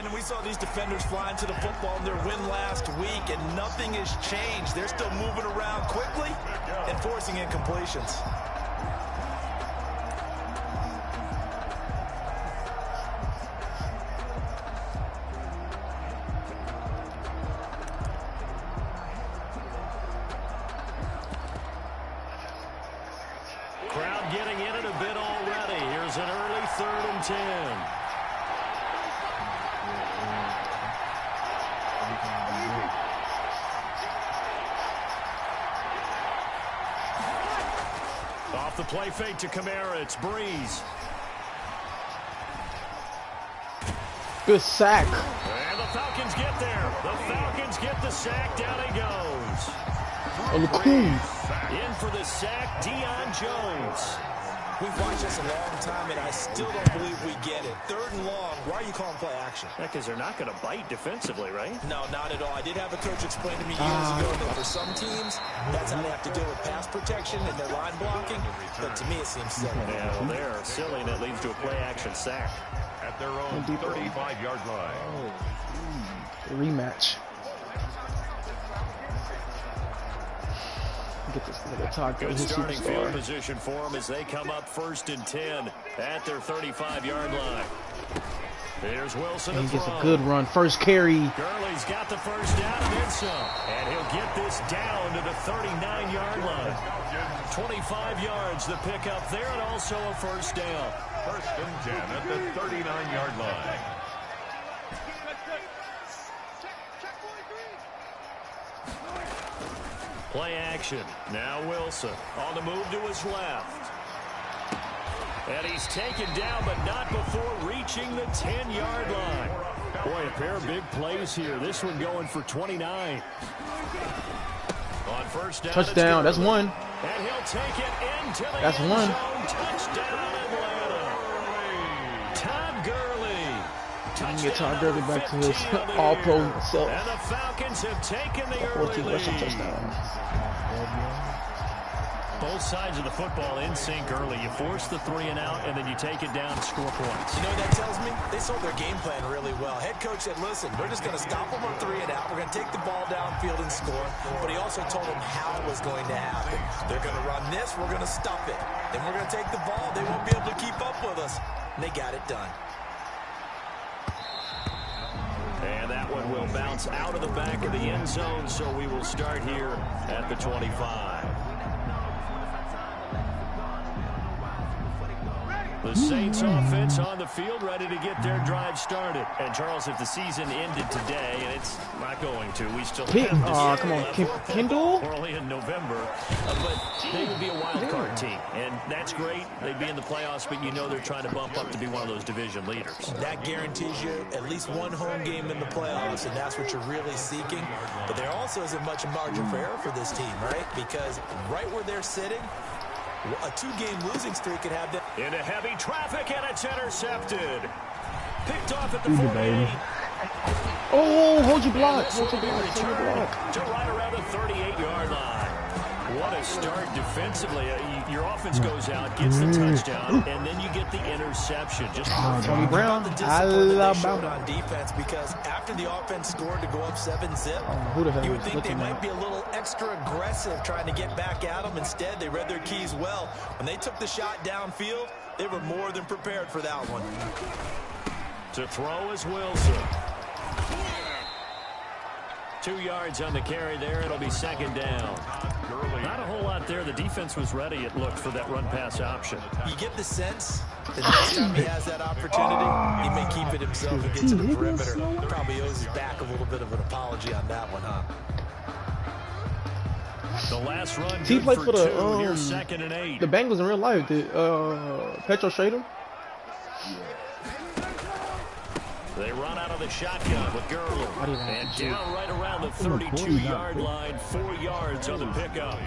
Brandon, we saw these defenders flying to the football in their win last week, and nothing has changed. They're still moving around quickly and forcing incompletions. Crowd getting in it a bit already. Here's an early 3rd and 10. Off the play fake to Kamara, it's Breeze. Good sack. And the Falcons get there. The Falcons get the sack. Down he goes. Oh, cool. In for the sack, Deion Jones. We've watched this a long time, and I still don't believe we get it. 3rd and long. Why are you calling play action? Because they're not going to bite defensively, right? No, not at all. I did have a coach explain to me years ago that for some teams, that's how they have to deal with pass protection and their line blocking. But to me, it seems silly. Yeah, well, they're silly, and it leads to a play-action sack. At their own 35-yard line. Rematch. Get this nigga Todd Good his starting field superstar. position for them as they come up 1st and 10 at their 35-yard line. Here's Wilson. And he gets a good run. First carry. Gurley's got the first down and then some. And he'll get this down to the 39-yard line. 25 yards the pickup there, and also a first down. 1st and 10 at the 39-yard line. Play action. Now Wilson on the move to his left. And he's taken down, but not before reaching the 10-yard line. Boy, a pair of big plays here. This one going for 29. On first down, Touchdown. That's one. And he'll take it into the That's end one. zone. Touchdown, Atlanta. Todd Gurley. You can get Todd Gurley back to his all-pro self. And the Falcons have taken the early 14 rushing lead. touchdowns. Both sides of the football in sync early. You force the 3 and out, and then you take it down and score points. You know what that tells me? They sold their game plan really well. Head coach said, listen, we're just going to stop them on 3 and out. We're going to take the ball downfield and score. But he also told them how it was going to happen. They're going to run this. We're going to stuff it. Then we're going to take the ball. They won't be able to keep up with us. And they got it done. And that one will bounce out of the back of the end zone, so we will start here at the 25. The Saints offense on the field, ready to get their drive started. And Charles, if the season ended today, and it's not going to, we still have this. Come on, Kendall. We're only in November, but they would be a wild card team, and that's great. They'd be in the playoffs, but you know they're trying to bump up to be one of those division leaders. That guarantees you at least one home game in the playoffs, and that's what you're really seeking. But there also isn't much margin for error for this team, right? Because right where they're sitting, a 2-game losing streak could have them. Into heavy traffic, and it's intercepted. Picked off at the 48. Oh, hold your block. Hold your block. Hold your block. To right around the 38-yard line. What a start defensively. Your offense goes out, gets the touchdown, and then you get the interception. Just Tony Brown, The discipline that they showed Alabama. on defense, because after the offense scored to go up 7-zip, Who the hell you would was think they looking might at? be a little extra aggressive trying to get back at them. Instead, they read their keys well. When they took the shot downfield, they were more than prepared for that one. to throw is Wilson. 2 yards on the carry there. It'll be 2nd down. Not a whole lot there. The defense was ready, it looked, for that run-pass option. You get the sense that next time he has that opportunity, he may keep it himself and get to the perimeter. Probably owes his back a little bit of an apology on that one, huh? The last run He good played for for 2. the Here's 2nd and 8. the Bengals in real life. Did Petro trade him? They run out of the shotgun with Gurley. And down right around the 32-yard line. 4 yards on the pickup.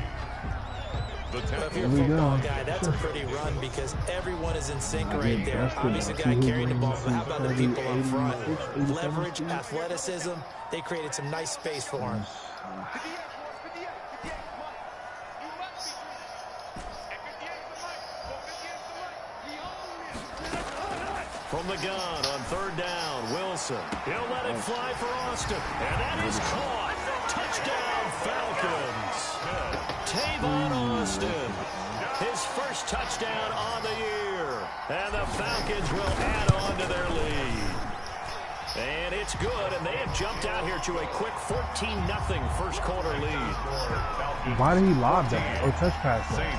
If you're a football guy, that's a pretty run because everyone is in sync right there. Obviously, the guy carrying the ball, but how about the people up front? Leverage, athleticism. They created some nice space for him. From the gun on third down, Wilson. He'll let it fly for Austin. And that is caught. Touchdown, Falcons. Tavon Austin. His first touchdown on the year. And the Falcons will add on to their lead. And it's good, and they have jumped out here to a quick 14-0 first quarter lead. Why did he lob that? Or touch pass that?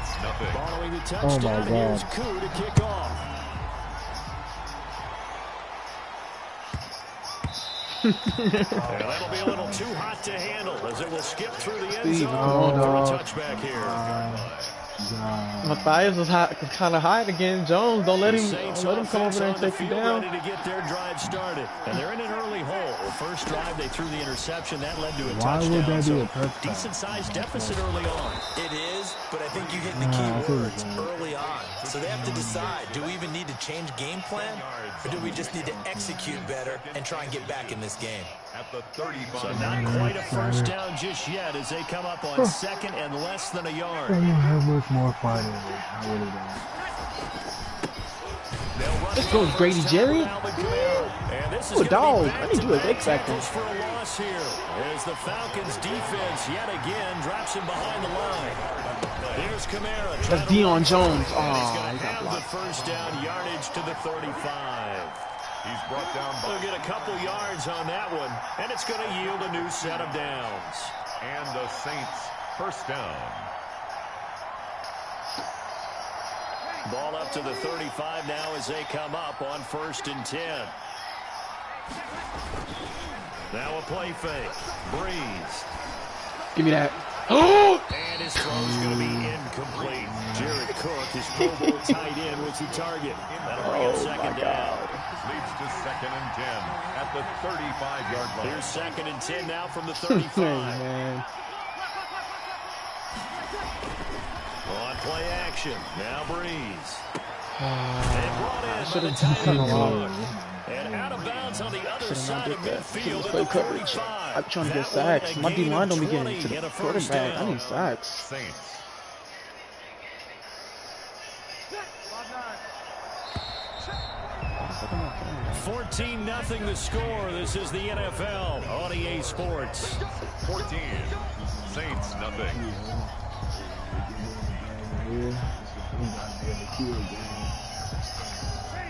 Following the touchdown, here's Koo to kick off. That'll be a little too hot to handle as it will skip through the end zone for a touchback here. Matthias was kind of hot again. Jones, don't let him come over there and take you down. Ready to get their drive started, and they're in an early hole. The first drive they threw the interception that led to a touchdown. Would that be a touchdown? Decent-sized deficit early on. It is, but I think you hit the key words early on. So they have to decide: do we even need to change game plan, or do we just need to execute better and try and get back in this game? At the 35. So not quite a first down just yet as they come up on second and less than a yard. I don't have much more fun in it. I really don't. This goes Grady Jerry. Oh, dog. I need you as X Factor. For a loss here as the Falcons defense yet again drops him behind the line. Here's Kamara. That's Deion Jones. Oh, he's going to have the first down yardage to the 35. He's brought down by. They'll get a couple yards on that one, and it's going to yield a new set of downs. And the Saints first down. Ball up to the 35 now as they come up on 1st and 10. Now a play fake. Breeze. Give me that. And his throw's going to be incomplete. Jared Cook, his Pro Bowl tight end, was the target. That'll bring up second down. Leads to 2nd and 10 at the 35-yard line. Here's 2nd and 10 now from the 35. Man. On play action. Now Breeze. I should have done a lot. And out of bounds on the other side of midfield. Play coverage. I'm trying to get sacks. My D-line don't be getting to the quarterback. I need sacks. Saints. $14-0 the score. This is the NFL on EA Sports. 14. Saints nothing.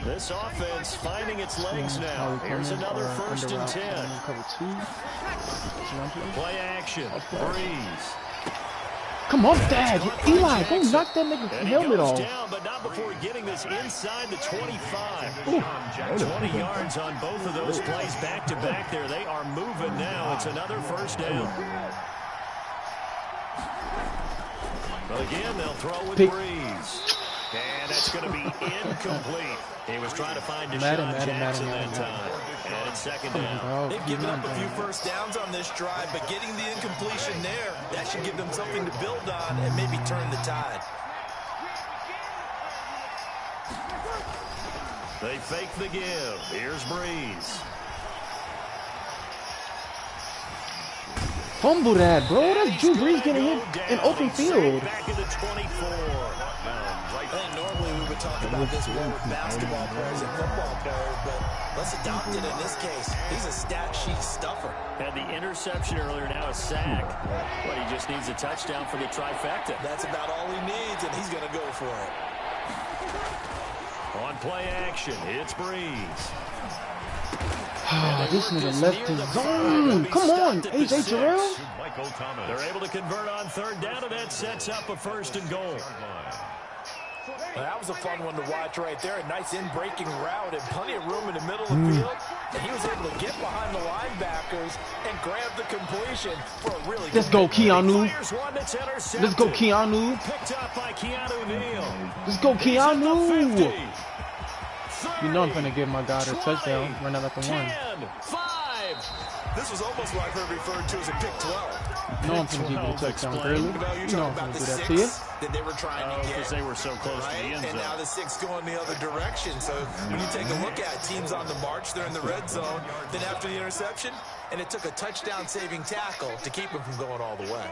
This offense finding its legs now. Here's another 1st and 10. Play action. Breeze. Come on, Dad. Eli, go knock that nigga helmet off. Down, but not before getting this inside the 25. 20 yards on both of those plays back to back there. They are moving now. It's another 1st down. But again, they'll throw with Breeze. And that's going to be incomplete. He was trying to find Deshaun Jackson that time. And it's 2nd down. They've given up a few first downs on this drive, but getting the incompletion there, that should give them something to build on and maybe turn the tide. They fake the give. Here's Breeze. Fumble that, bro. That's Drew Brees getting hit in open field. Back in the 24. Normally we would talk about this more with basketball players and football players, but let's adopt it in this case. He's a stat sheet stuffer. Had the interception earlier, now a sack. But he just needs a touchdown for the trifecta. That's about all he needs, and he's going to go for it. On play action, it's Breeze. This nigga left his zone. Come on, A.J. Terrell. They're able to convert on 3rd down, and that sets up a 1st and goal. That was a fun one to watch right there. A nice in-breaking route and plenty of room in the middle of the field. And he was able to get behind the linebackers and grab the completion for a really Let's go, Keanu. Let's go, Keanu. Picked up by Keanu Neal. Let's go, Keanu. You know I'm going to give my guy a touchdown. Run out like a 1. 5. This was almost what I've heard referred to as a pick 12. You know I'm going to give you a touchdown early. You know I'm going to do that to you. That they were trying to get. Because they were so close to the end zone. And now the 6 going the other direction. So when you take a look at teams on the march, they're in the red zone. Then after the interception, and it took a touchdown-saving tackle to keep them from going all the way.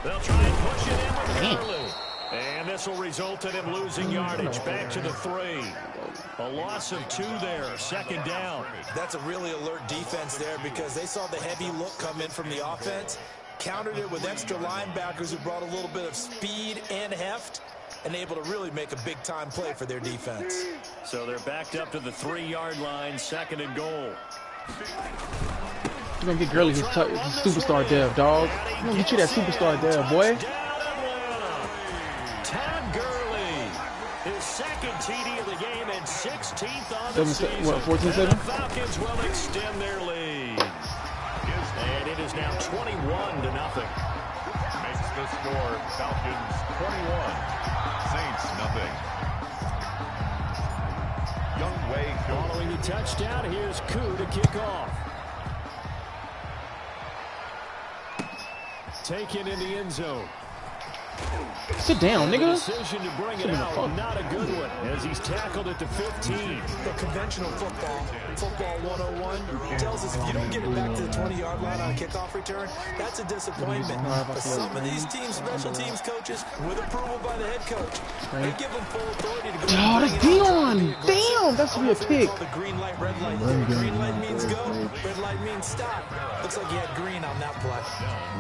They'll try and push it in with Hurley. And this will result in him losing yardage. Back to the 3. A loss of 2 there. 2nd down. That's a really alert defense there because they saw the heavy look come in from the offense, countered it with extra linebackers who brought a little bit of speed and heft, and able to really make a big-time play for their defense. So they're backed up to the 3-yard line, 2nd and goal. You're going to get Gurley his superstar dev, dog. You're going to get you that superstar dev, boy. Todd Gurley, his 2nd TD of the game and 16th on the season. What, 14-7? The Falcons will extend their lead. And it is now 21-0. Makes the score Falcons 21, Saints nothing. Youngway following the touchdown. Here's Koo to kick off. Taken in the end zone. Sit down, nigga. Decision to bring it out, not a good one, as he's tackled at the 15. The conventional football 101, tells us if you don't get it back to the 20-yard line on a kickoff return, that's a disappointment. But some of these teams, special teams coaches, with approval by the head coach, they give them full authority to go. Oh, that's Dion. Damn, that's a pick. The green light, red light. Green light means go, red light means stop. Looks like he had green on that play.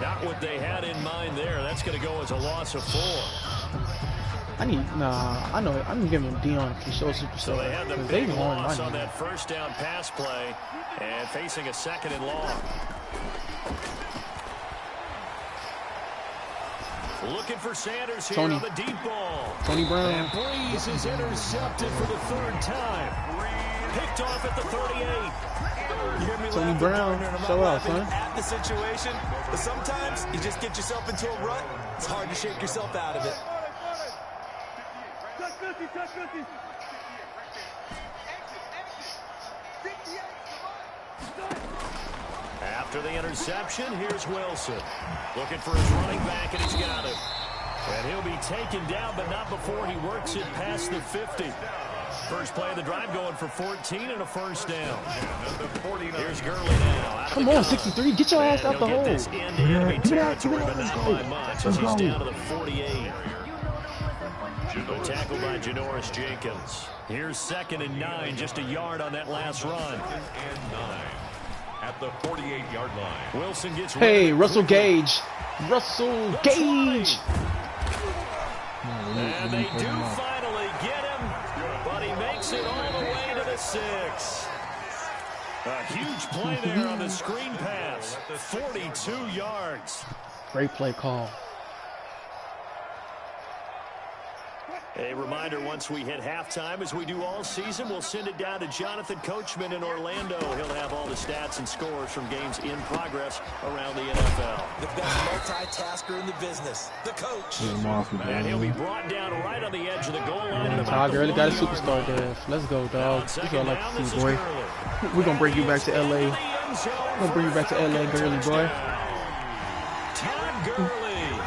Not what they had in mind there. That's going to go as a loss of 4. I know it. I'm giving Dion to show superstar. So they had the big loss on that 1st down pass play and facing a 2nd and long. Looking for Sanders here on the deep ball. Tony Brown. And Breeze is intercepted for the 3rd time. Picked off at the 38. Tony Brown, show out, son. At the situation, but sometimes you just get yourself into a rut. It's hard to shake yourself out of it. After the interception, here's Wilson. Looking for his running back, and he's got him. And he'll be taken down, but not before he works it past the 50. First play of the drive going for 14 and a 1st down. Here's Gurley now. Come on, 63. Get your ass out the hole. This into enemy territory, but not by much as he's down to the 48. Tackled by Janoris Jenkins. Here's 2nd and 9, just a yard on that last run. At the 48-yard line. Wilson gets Hey, Russell Gage. Russell Gage. And they do finally get him, but he makes it all the way to the 6. A huge play there on the screen pass. 42 yards. Great play call. A reminder, once we hit halftime, as we do all season, we'll send it down to Jonathan Coachman in Orlando. He'll have all the stats and scores from games in progress around the NFL. The best multitasker in the business, the coach. And he'll be brought down right on the edge of the goal line. Todd Gurley got a superstar there. Let's go, dog. That's what I like to see, boy. We're going to bring you back to L.A. We're going to bring you back to L.A., Gurley, boy. Todd Gurley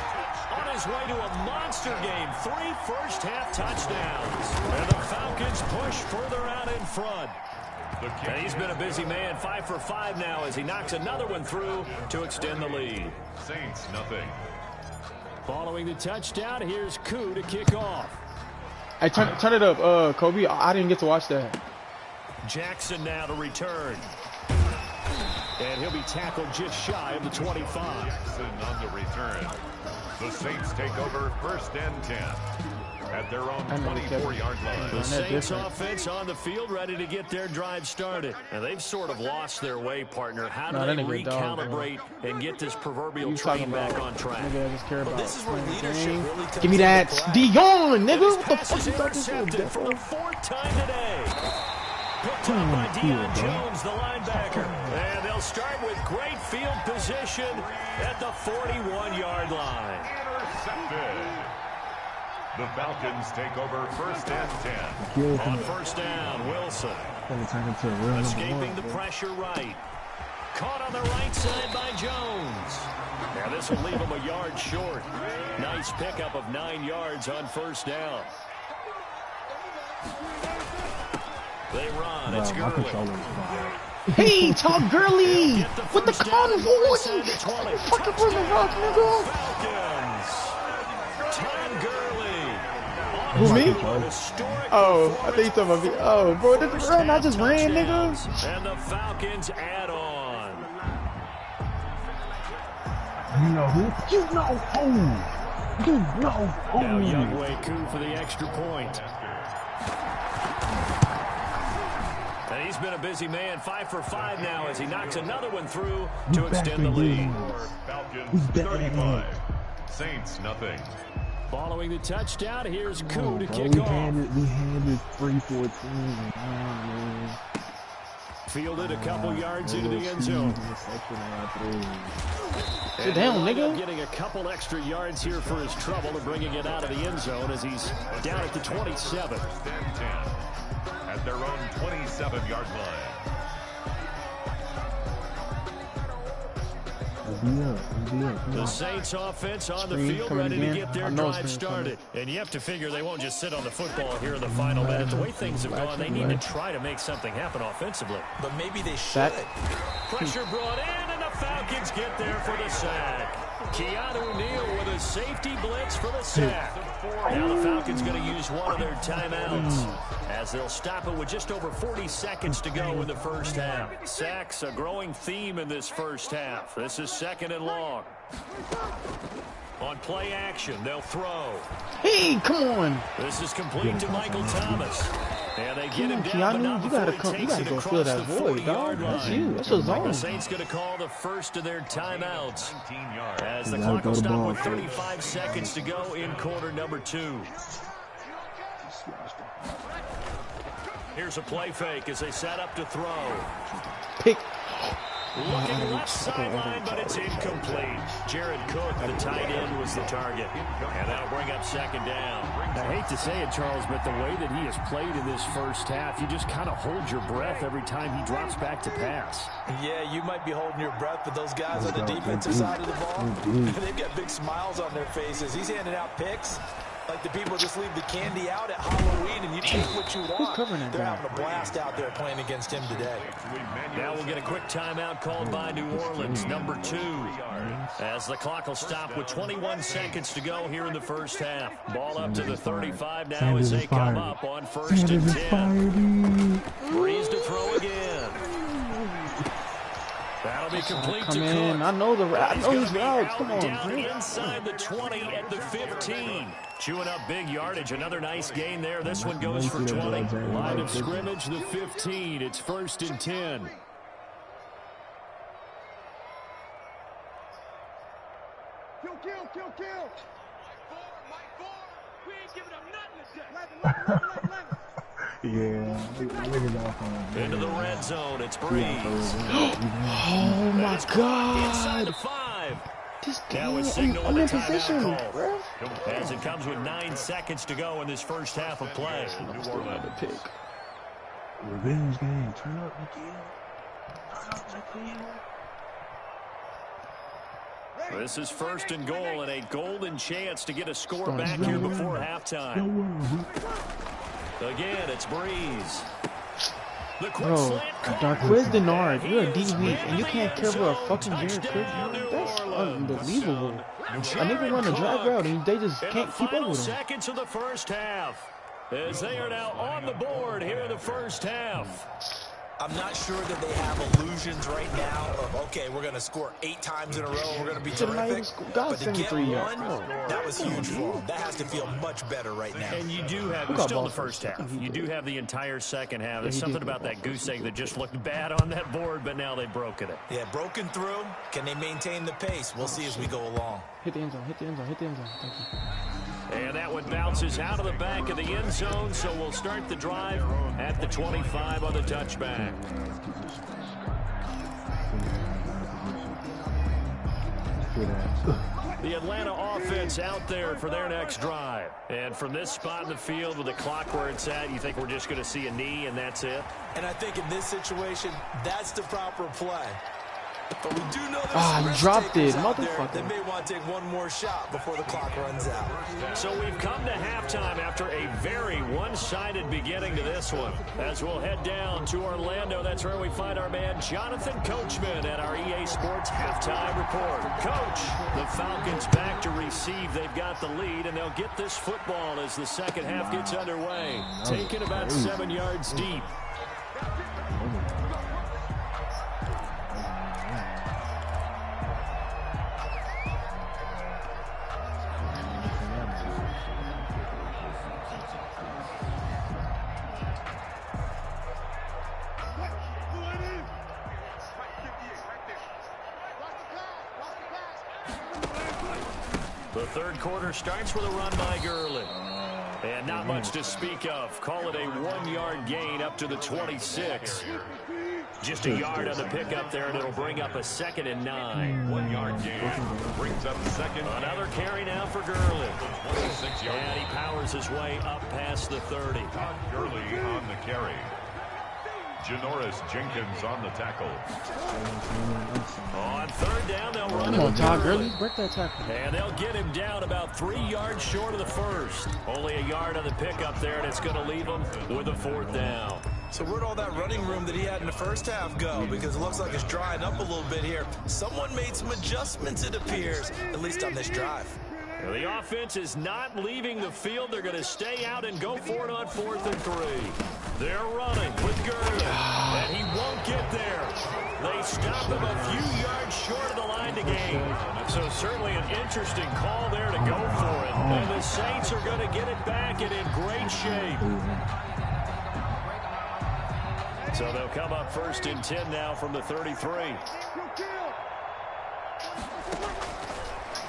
on his way to a monster game. 3 first-half touchdowns. And the Falcons push further out in front. And he's been a busy man. 5 for 5 now as he knocks another one through to extend the lead. Saints nothing. Following the touchdown, here's Koo to kick off. Hey, turn it up, Kobe. I didn't get to watch that. Jackson now to return. And he'll be tackled just shy of the 25. Jackson on the return. The Saints take over 1st and 10 at their own 24-yard line. The Saints offense on the field ready to get their drive started. And they've sort of lost their way, partner. How do they recalibrate and get this proverbial train back on track? Nigga, I just care about this is where leadership really comes. Give me that. Dion, nigga. What the Pass fuck is you thought this was? intercepted for the 4th time today. Picked up by Deion Jones, the linebacker. And they'll start with great field position at the 41-yard line. Intercepted. The Falcons take over 1st and 10. On 1st down, Wilson. Escaping the pressure right. Caught on the right side by Jones. Now this will leave him a yard short. Nice pickup of 9 yards on 1st down. They run. It's Gurley. Hey, Todd Gurley with the convoy. Fucking bring the rock, nigga. Falcons. Todd Gurley Who, me? Oh, I think you're talking about me. Oh, bro, this run, I just ran, nigga. And the Falcons add on. You know who? You know who? You know who? Now Youngway coup for the extra point. And he's been a busy man, 5 for 5 now as he knocks another one through to extend the lead. Falcons 35. Saints nothing. Following the touchdown, here's Koo to kick we off. handed 3-14. Fielded a couple yards into the end zone. Sit down, nigga. Getting a couple extra yards here for his trouble and bringing it out of the end zone as he's down at the 27. First and 10 at their own 27-yard line. The Saints offense on the field ready to get their drive started. And you have to figure they won't just sit on the football here in the final minute. The way things have gone, they need to try to make something happen offensively. But maybe they should. Pressure brought in, and the Falcons get there for the sack. Keanu Neal with a safety blitz for the sack. Now the Falcons going to use one of their timeouts as they'll stop it with just over 40 seconds to go in the first half. Sacks, a growing theme in this first half. This is 2nd and long. On play action, they'll throw. Hey, come on. This is complete to Michael Thomas. And they get him down, Keanu, but not you before gotta he come. You takes gotta it go across fill the that void, dog. 40-yard That's line. you. That's your The zone. Saints going to call the first of their timeouts 19 yards. as the clock will stop with 35 seconds to go in quarter number 2. Here's a play fake as they set up to throw. Pick. Looking left sideline, but it's incomplete. Jared Cook, the tight end, was the target. And that'll bring up 2nd down. I hate to say it, Charles, but the way that he has played in this first half, you just kind of hold your breath every time he drops back to pass. Yeah, you might be holding your breath, but those guys on the defensive side of the ball, they've got big smiles on their faces. He's handing out picks like the people just leave the candy out at Halloween and you take what you want. They're having a blast out there playing against him today. Now we'll get a quick timeout called by New Orleans, number 2. As the clock will stop with 21 seconds to go here in the first half. Ball up to the 35 now as they come up on 1st and 10. Breeze to throw again. That'll be complete to Cook. I know his routes. Come on, down inside the 20 at the 15. Chewing up big yardage. Another nice gain there. This one goes for 20. Line of scrimmage, the 15. It's 1st and 10. Kill. We ain't giving up nothing today. Yeah. Into the red zone. It's Breeze. Oh, my God. Inside the 5. This Now game, a signal I'm in with a position, timeout bro. call. As it comes with 9 seconds to go in this first half of play. Pick. Revenge game. Turn up again. This is 1st and goal and a golden chance to get a score back here before halftime. Again, it's Breeze. The quick Bro, slant Darquez Denard, you're a D-week, and you can't care for a fucking Jared Cook. That's unbelievable. A nigga run a drag route, and they just can't keep up with him. Seconds of the first half, as they are now on the board here in the first half. I'm not sure that they have illusions right now of, okay, we're going to score 8 times in a row, we're going to be terrific. But to get one, that was huge for them. That has to feel much better right now. And you do have, still in the first half, you do have the entire second half. There's something about that goose egg that just looked bad on that board, but now they've broken it. Yeah, broken through. Can they maintain the pace? We'll see as we go along. Hit the end zone. Thank you. And that one bounces out of the back of the end zone, so we'll start the drive at the 25 on the touchback. The Atlanta offense out there for their next drive. And from this spot in the field with the clock where it's at, you think we're just going to see a knee and that's it? And I think in this situation, that's the proper play. But we do know there's Ah, some dropped it, risk-takers out there motherfucker. that may want to take one more shot before the clock runs out. So we've come to halftime after a very one-sided beginning to this one. As we'll head down to Orlando, that's where we find our man Jonathan Coachman at our EA Sports Halftime Report. Coach, the Falcons back to receive. They've got the lead, and they'll get this football as the second half gets underway. Taken about 7 yards deep. The third quarter starts with a run by Gurley. And not much to speak of. Call it a 1-yard gain up to the 26. Just a yard on the pickup there, and it'll bring up a 2nd and 9. 1-yard gain brings up second. Another carry now for Gurley. And he powers his way up past the 30. Todd Gurley on the carry. Janoris Jenkins on the tackle. On third down, they'll run Come it on, with Todd Gurley. Gurley. Break that tackle. And they'll get him down about 3 yards short of the first. Only a yard on the pickup there, and it's going to leave him with a 4th down. So where'd all that running room that he had in the first half go? Because it looks like it's drying up a little bit here. Someone made some adjustments, it appears, at least on this drive. The offense is not leaving the field. They're going to stay out and go for it on 4th and 3. They're running with Gurley, and he won't get there. They stop him a few yards short of the line to gain. So certainly an interesting call there to go for it. And the Saints are going to get it back and in great shape. So they'll come up 1st and 10 now from the 33.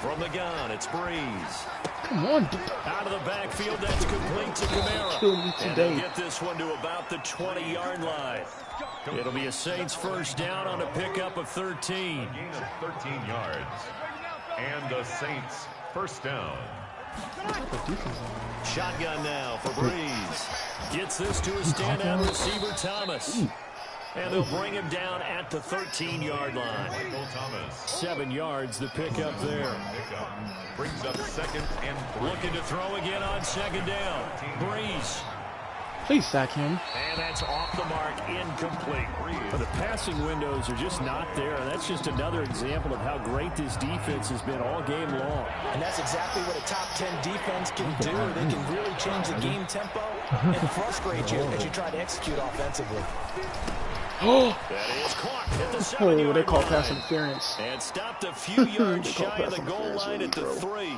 From the gun, it's Breeze. Come on. Out of the backfield, that's complete to Kamara. Kill me And today. they'll get this one to about the 20-yard line. It'll be a Saints first down on a pickup of 13. Gain of 13 yards. And the Saints first down. Shotgun now for Breeze. Gets this to his standout receiver, Thomas. And they'll bring him down at the 13-yard line. Michael Thomas. 7 yards, the pickup there. Pickup brings up 2nd and 3. Looking to throw again on 2nd down. Breeze. Please sack him. And that's off the mark, incomplete. But the passing windows are just not there. And that's just another example of how great this defense has been all game long. And that's exactly what a top 10 defense can do. They can really change the game tempo and frustrate you as you try to execute offensively. That is caught at the 7-yard Oh, they call line. pass interference. And stopped a few yards They call shy of pass the goal interference, line at the bro. 3.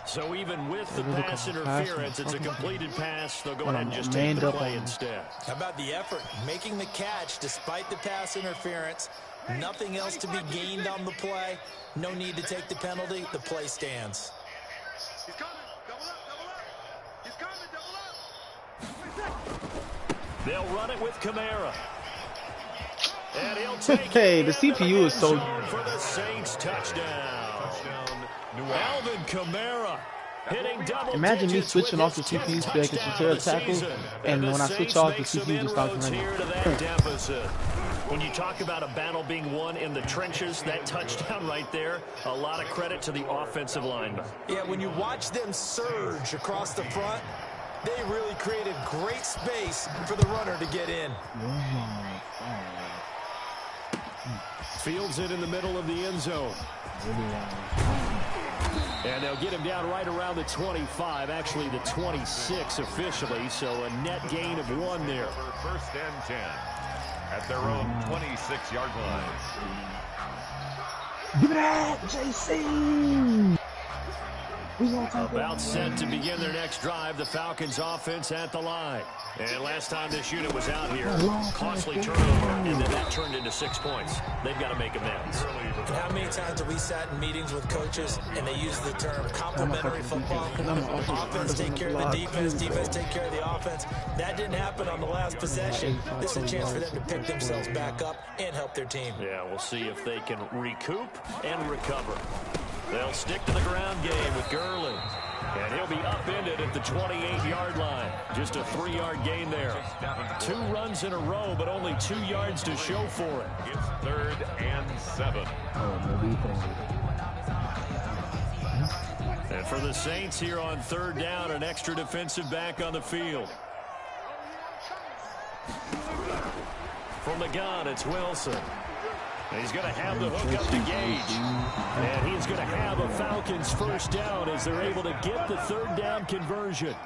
So even with the They pass call pass interference, it's a interference. completed pass. They'll go When ahead and I'm just take manned the up play on- instead. How about the effort, making the catch despite the pass interference? Nothing else to be gained on the play. No need to take the penalty. The play stands. He's coming. Double up, double up. He's coming, double up. They'll run it with Kamara. And he'll take Hey, it the into CPU is end so- zone for the Saints touchdown. Touchdown, New Alvin Kamara hitting double Imagine me digits switching with off the his 10th CPU so I can touchdown prepare a of the tackle, season. and the when I Saints switch off, the make some CPU just stops inroads running. here to that deficit. When you talk about a battle being won in the trenches, that touchdown right there, a lot of credit to the offensive lineman. Yeah, when you watch them surge across the front, they really created great space for the runner to get in. Fields it in the middle of the end zone. And they'll get him down right around the 25, actually the 26 officially, so a net gain of 1 there. For 1st and 10 at their own 26-yard line. Give it that, JC. We gonna take About set to begin their next drive, the Falcons offense at the line. And last time this unit was out here, costly turnover, and then that turned into 6 points. They've got to make amends. How many times have we sat in meetings with coaches and they use the term complementary football? Offense take care of the defense, defense take care of the offense. That didn't happen on the last possession. This is a chance for them to pick themselves back up and help their team. Yeah, we'll see if they can recoup and recover. They'll stick to the ground game with Gurley. And he'll be upended at the 28-yard line. Just a 3-yard gain there. 2 runs in a row, but only 2 yards to show for it. It's 3rd and 7. And for the Saints here on 3rd down, an extra defensive back on the field. From the gun, it's Wilson. And he's going to have the hook up the gauge. And he's going to have a Falcons first down as they're able to get the 3rd down conversion.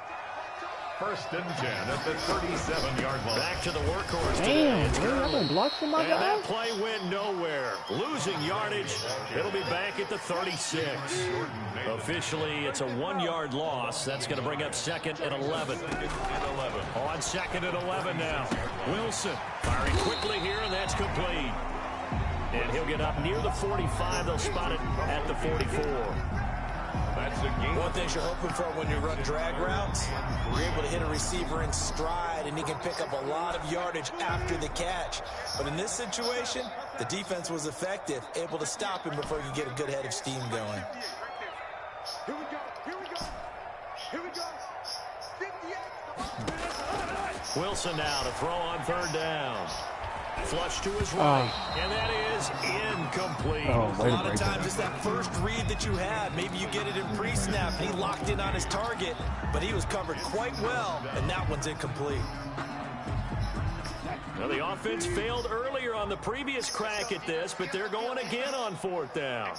1st and 10 at the 37-yard line. Back to the workhorse. Damn, man, I've been blocked from my and guy. that play went nowhere. Losing yardage. It'll be back at the 36. Officially, it's a 1-yard loss. That's going to bring up 2nd and 11. On 2nd and 11 now. Wilson firing quickly here, and that's complete. And he'll get up near the 45. They'll spot it at the 44. That's a game. One thing you're hoping for when you run drag routes, you're able to hit a receiver in stride, and he can pick up a lot of yardage after the catch. But in this situation, the defense was effective, able to stop him before he could get a good head of steam going. Here we go. Here we go. Here we go. 58. Wilson now to throw on 3rd down. Flush to his right, and that is incomplete. A lot of times it's that first read that you have. Maybe you get it in pre-snap. He locked in on his target, but he was covered quite well, and that one's incomplete. Well, the offense failed earlier on the previous crack at this, but they're going again on 4th down.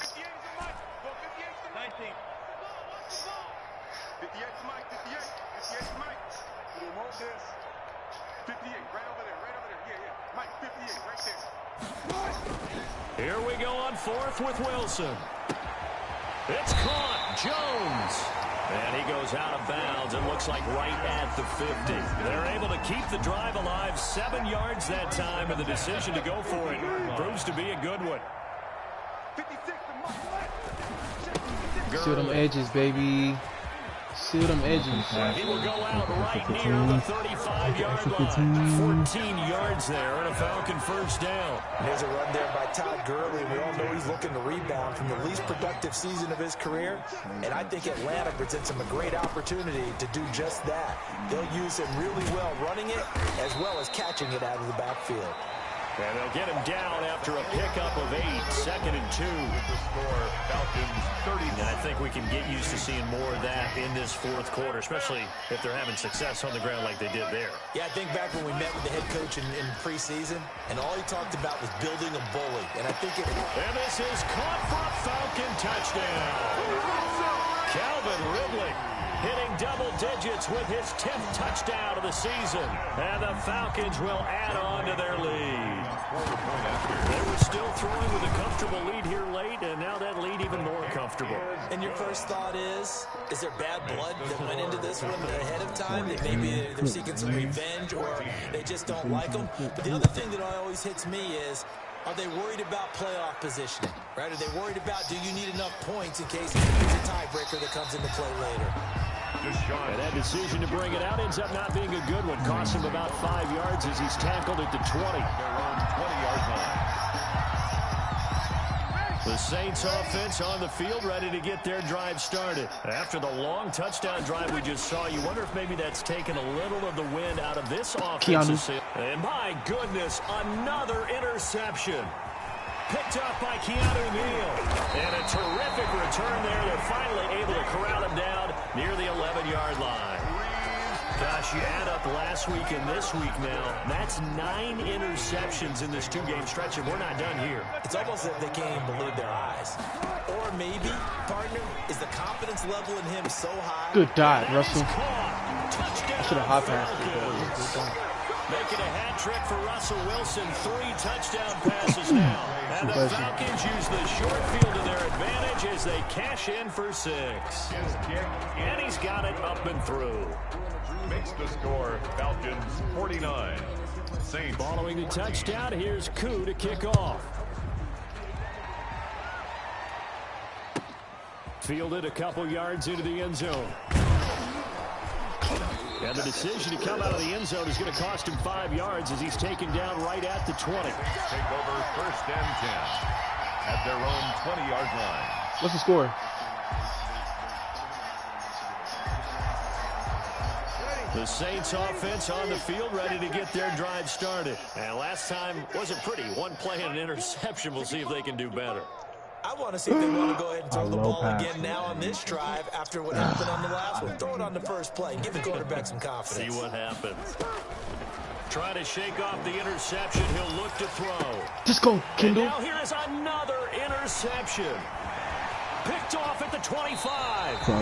58 to Mike. 58 to Mike. We'll hold this. 58, right over there. Yeah. Mike, 58, right there. Here we go on 4th with Wilson. It's caught. Jones. And he goes out of bounds and looks like right at the 50. They're able to keep the drive alive. 7 yards that time, and the decision to go for it proves to be a good one. 56 to Mike. See them edges, baby. See them edges. He will go out right near the 35-yard line. 14 yards there and a Falcon first down. There's a run there by Todd Gurley. We all know he's looking to rebound from the least productive season of his career. And I think Atlanta presents him a great opportunity to do just that. They'll use him really well running it as well as catching it out of the backfield. And they'll get him down after a pickup of 8, 2nd and 2. With the score, Falcons 30. And I think we can get used to seeing more of that in this 4th quarter, especially if they're having success on the ground like they did there. Yeah, I think back when we met with the head coach in preseason, and all he talked about was building a bully. And I think And this is caught for a Falcon touchdown. Calvin Ridley hitting double digits with his 10th touchdown of the season. And the Falcons will add on to their lead. They were still throwing with a comfortable lead here late, and now that lead even more comfortable. And your first thought is there bad blood that went into this one ahead of time? That maybe they're seeking some revenge or they just don't like them? But the other thing that always hits me is, are they worried about playoff positioning? Right? Are they worried about, do you need enough points in case there's a tiebreaker that comes into play later? And that decision to bring it out ends up not being a good one. Costs him about 5 yards as he's tackled at the 20. 20-yard line. The Saints offense on the field ready to get their drive started. After the long touchdown drive we just saw, you wonder if maybe that's taken a little of the wind out of this offense. And my goodness, another interception. Picked up by Keanu Neal. And a terrific return there. They're finally able to corral him down near the 11-yard line. Gosh, you add up last week and this week now, that's 9 interceptions in this 2-game stretch, and we're not done here. It's almost as if they can't even believe their eyes. Or maybe, partner, is the confidence level in him so high? Good dot, Russell. Touchdown, Should have high passed Falcons. Making a hat trick for Russell Wilson. 3 touchdown passes now. And the Falcons use the short field to their advantage as they cash in for 6. And he's got it up and through. Makes the score, Falcons 49. Saints. Following the touchdown, here's Koo to kick off. Fielded a couple yards into the end zone. And the decision to come out of the end zone is going to cost him 5 yards as he's taken down right at the 20. Take over 1st and 10 at their own 20-yard line. What's the score? The Saints offense on the field ready to get their drive started. And last time wasn't pretty. One play and an interception. We'll see if they can do better. I want to see if they want to go ahead and throw the ball again now on this drive after what happened on the last one. Throw it on the first play. Give the quarterback some confidence. See what happens. Trying to shake off the interception. He'll look to throw. Just go, Kendall. And now here is another interception. Picked off at the 25. The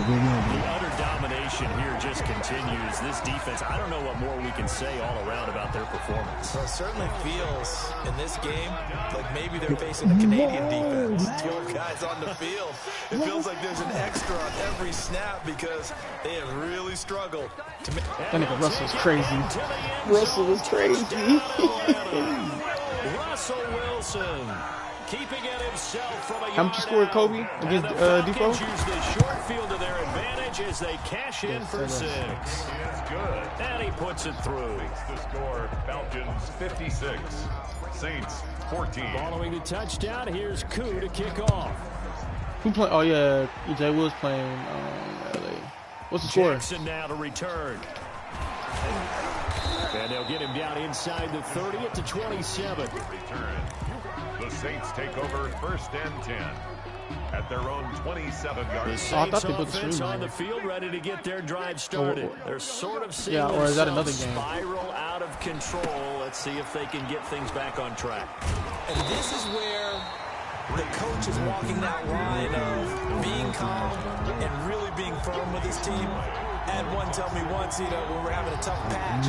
utter domination here just continues. This defense, I don't know what more we can say all around about their performance. Well, it certainly feels in this game like maybe they're facing a Canadian defense. 12 guys on the field. It feels like there's an extra on every snap because they have really struggled to make. That nigga Russell's crazy. Russell is crazy. Russell Wilson. Keeping it himself from a How much you scored, Kobe, against Depot? Use the short field to their advantage as they cash in for 6. It's good. And he puts it through. The score, Falcons 56, Saints 14. Following the touchdown, here's Koo to kick off. Who playing? Oh, yeah, EJ Will's playing LA. What's the score? Jackson now to return. And they'll get him down inside the 30 at the 27. Return. The Saints take over 1st and 10 at their own 27-yard. The Saints offense on the field ready to get their drive started. They're sort of seeing or is that another game? Spiral out of control. Let's see if they can get things back on track. And this is where the coach is walking that line of being calm and really being firm with his team. Had one tell me once, when we're having a tough patch,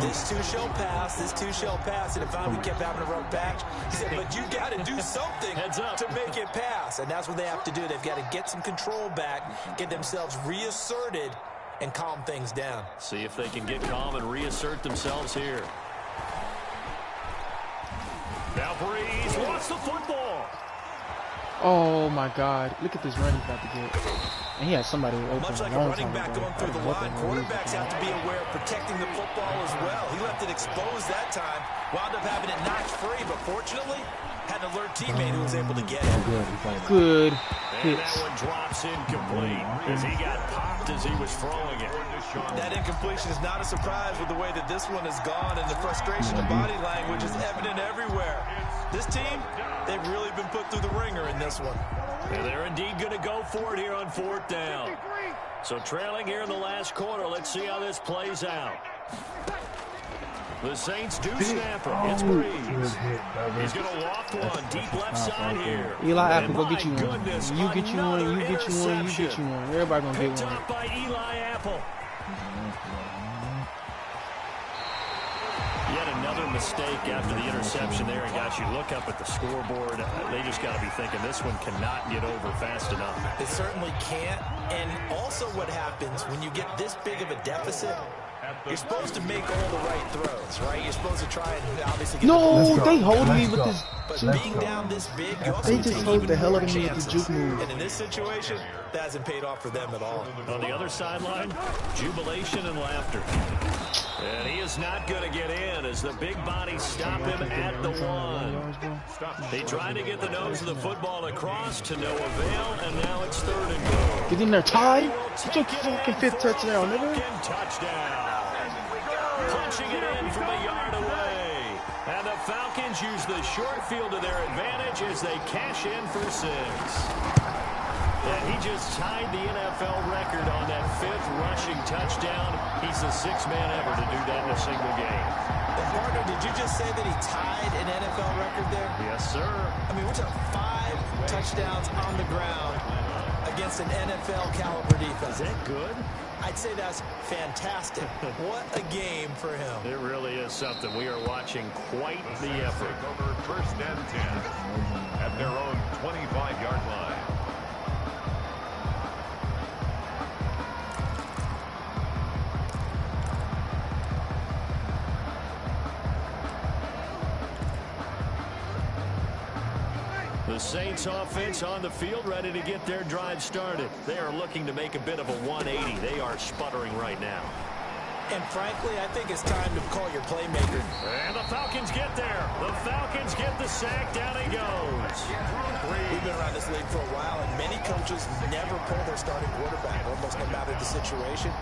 this too shall pass, this too shall pass. And if we kept having a rough patch, he said, but you got to do something to make it pass. And that's what they have to do. They've got to get some control back, get themselves reasserted, and calm things down. See if they can get calm and reassert themselves here. Now Breeze wants the football. Oh, my God. Look at this run he's about to get. And he has somebody open. Much like a running back going through the line, quarterbacks have to be aware of protecting the football as well. He left it exposed that time, wound up having it knocked free, but fortunately, had an alert teammate who was able to get it. Good hits. And that one drops incomplete as he got popped as he was throwing it. That incompletion is not a surprise with the way that this one has gone, and the frustration of body language is evident everywhere. This team, they've really been put through the ringer in this one. And they're indeed going to go for it here on 4th down. So trailing here in the last quarter, let's see how this plays out. The Saints do snap it. It's Breeze. He's going to loft one deep left side here. Eli Apple, go get you one. You get you one, you get you one, you get you one. Everybody going to get one. Picked up by Eli Apple. Yet another mistake after the interception there, and guys, you look up at the scoreboard, they just got to be thinking this one cannot get over fast enough. It certainly can't. And also what happens when you get this big of a deficit, you're supposed to make all the right throws, right? You're supposed to try and obviously get they hold me with this. But being down this big, you also they just hold the hell out of me with the juke move. And in this situation, that hasn't paid off for them at all. On the other sideline, jubilation and laughter. And he is not going to get in as the big bodies stop him at the 1. They tried to get the nose of the football across to no avail, and now it's 3rd and goal. Get in there, Ty. Get your fucking 5th touchdown, nigga. Touchdown. Punching it in from a yard away. And the Falcons use the short field to their advantage as they cash in for 6. And he just tied the NFL record on that 5th rushing touchdown. He's the 6th man ever to do that in a single game. And partner, did you just say that he tied an NFL record there? Yes, sir. I mean, we're talking 5 touchdowns on the ground against an NFL caliber defense. Is that good? I'd say that's fantastic. What a game for him. It really is something. We are watching quite the effort. Over 1st and 10 at their own 25-yard line. The Saints offense on the field ready to get their drive started. They are looking to make a bit of a 180. They are sputtering right now. And frankly, I think it's time to call your playmaker. And the Falcons get there. The Falcons get the sack. Down he goes. We've been around this league for a while, and many coaches never pull their starting quarterback, almost no matter the situation.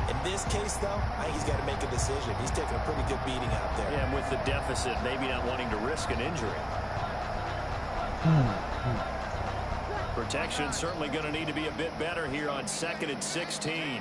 In this case, though, I think he's got to make a decision. He's taking a pretty good beating out there. Yeah, and with the deficit, maybe not wanting to risk an injury. Protection certainly going to need to be a bit better here on 2nd and 16.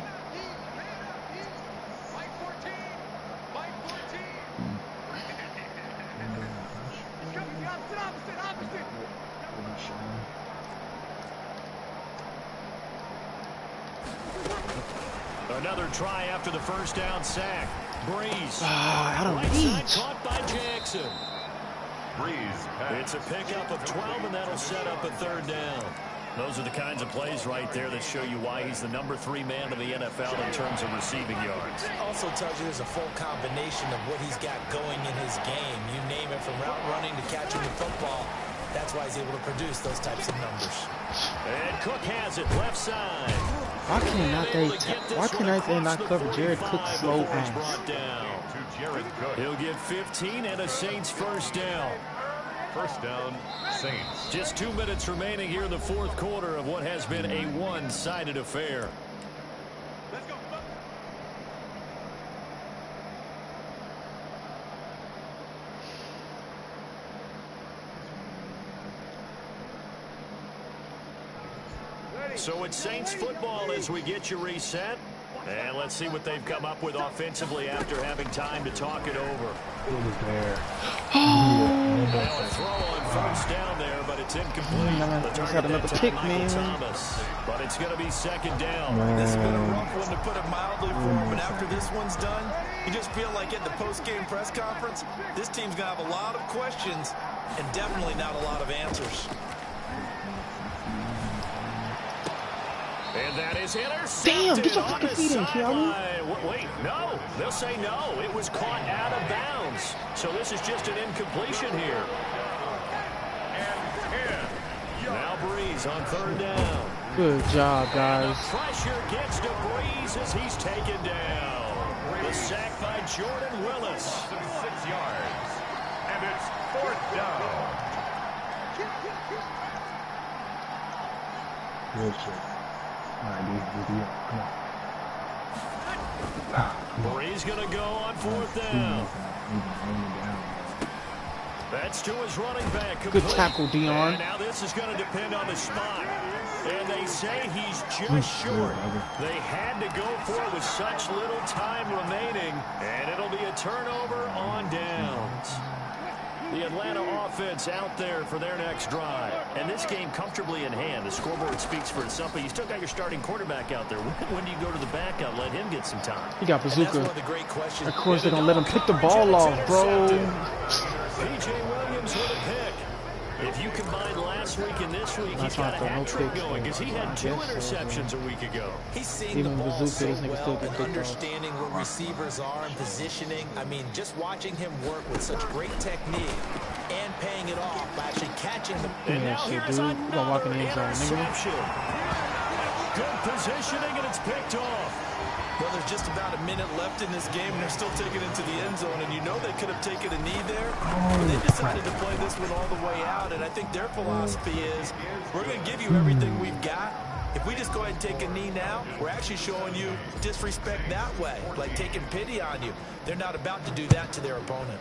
Another try after the first down sack. Breeze. I don't Right need. side caught by Jackson. Breeze pass. It's a pickup of 12, and that'll set up a 3rd down. Those are the kinds of plays right there that show you why he's the #3 man in the NFL in terms of receiving yards. Also tells you there's a full combination of what he's got going in his game. You name it, from route running to catching the football. That's why he's able to produce those types of numbers. And Cook has it left side. Why cannot they not cover Jared Cook's slow ass? Brought down. To Jared Cook. He'll get 15 and a Saints first down. First down, Saints. Just 2 minutes remaining here in the 4th quarter of what has been a one-sided affair. Let's go. So it's Saints football as we get you reset. And let's see what they've come up with offensively after having time to talk it over. It was there. Now a throw on first down there, but it's incomplete. The Just target had another that pick, time, Michael man. Thomas. But it's going to be 2nd down. This has been a rough one, to put it mildly, for him. But after this one's done, you just feel like at the post-game press conference, this team's going to have a lot of questions and definitely not a lot of answers. And that is intercepted. Damn, get your on fucking the feet in, Keanu. sideline. Wait, no. They'll say no. It was caught out of bounds. So this is just an incompletion here. Now Breeze on 3rd down. Good job, And guys. the pressure gets to Breeze as he's taken down. The sack by Jordan Willis. 6 yards. And it's 4th down. Good shit. All right, dude. Come on. Breeze going to go on 4th down. That's to his running back. Good tackle, Dion. And now this is going to depend on the spot. And they say he's just short. They had to go for it with such little time remaining. And it'll be a turnover on downs. The Atlanta offense out there for their next drive. And this game comfortably in hand. The scoreboard speaks for itself, but you still got your starting quarterback out there. When do you go to the backup? Let him get some time. He got And that's one bazooka. of the great questions. Of course, they're going to let him pick the ball off, bro. P.J. Williams with a pick. If you combine last week and this week, he's got a hat trick going because he had 2 interceptions a week ago. He's seeing Even the ball Bazooka, so this nigga still well can and pick understanding where receivers are and positioning. I mean, just watching him work with such great technique and paying it off by actually catching the... And Yeah, now shit, here's dude. You gonna walk in the another end zone, nigga. interception. Good positioning, and it's picked off. Well, there's just about a minute left in this game, and they're still taking it to the end zone. And you know they could have taken a knee there, but they decided to play this one all the way out. And I think their philosophy is, we're going to give you everything we've got. If we just go ahead and take a knee now, we're actually showing you disrespect that way, like taking pity on you. They're not about to do that to their opponent.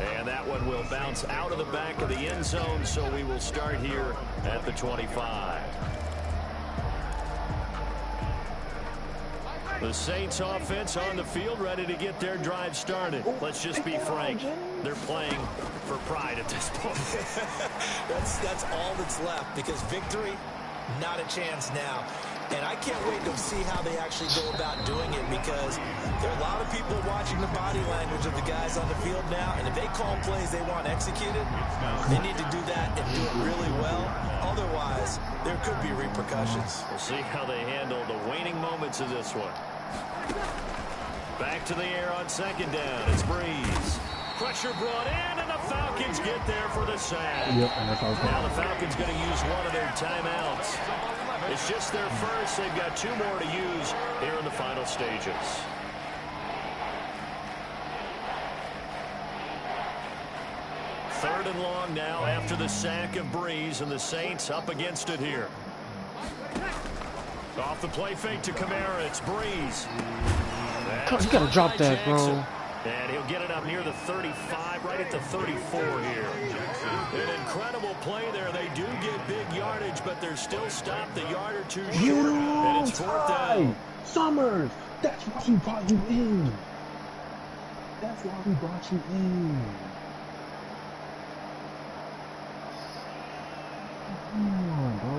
And that one will bounce out of the back of the end zone, so we will start here at the 25. The Saints offense on the field, ready to get their drive started. Let's just be frank. They're playing for pride at this point. That's all that's left, because victory, not a chance now. And I can't wait to see how they actually go about doing it, because there are a lot of people watching the body language of the guys on the field now, and if they call plays they want executed, they need to do that and do it really well. Otherwise, there could be repercussions. We'll see how they handle the waning moments of this one. Back to the air on 2nd down. It's Breeze. Pressure brought in, and the Falcons get there for the sack. Yep, and that's all. Now the Falcons going to use one of their timeouts. It's just their first. They've got 2 more to use here in the final stages. Third and long now after the sack of Breeze, and the Saints up against it here. Off the play fake to Kamara. It's Breeze. You gotta drop that, bro. And he'll get it up near the 35, right at the 34 here. An incredible play there. They do get big yardage, but they're still stopped a yard or 2 short. And it's 4th down. Summers, that's why we brought you in. That's why we brought you in. Come on, bro.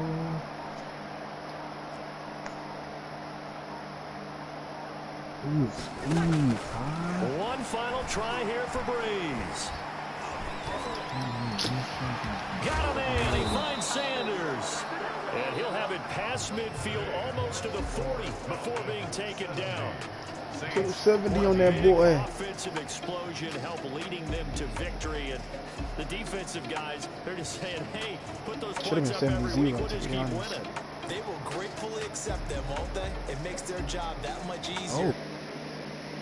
One final try here for Breeze. Got him in. He finds Sanders. And he'll have it past midfield almost to the 40 before being taken down. Put 70 on that boy. Offensive explosion help leading them to victory. And the defensive guys, they're just saying, hey, put those points up every week. We'll just keep winning. They will gratefully accept them, won't they? It makes their job that much easier.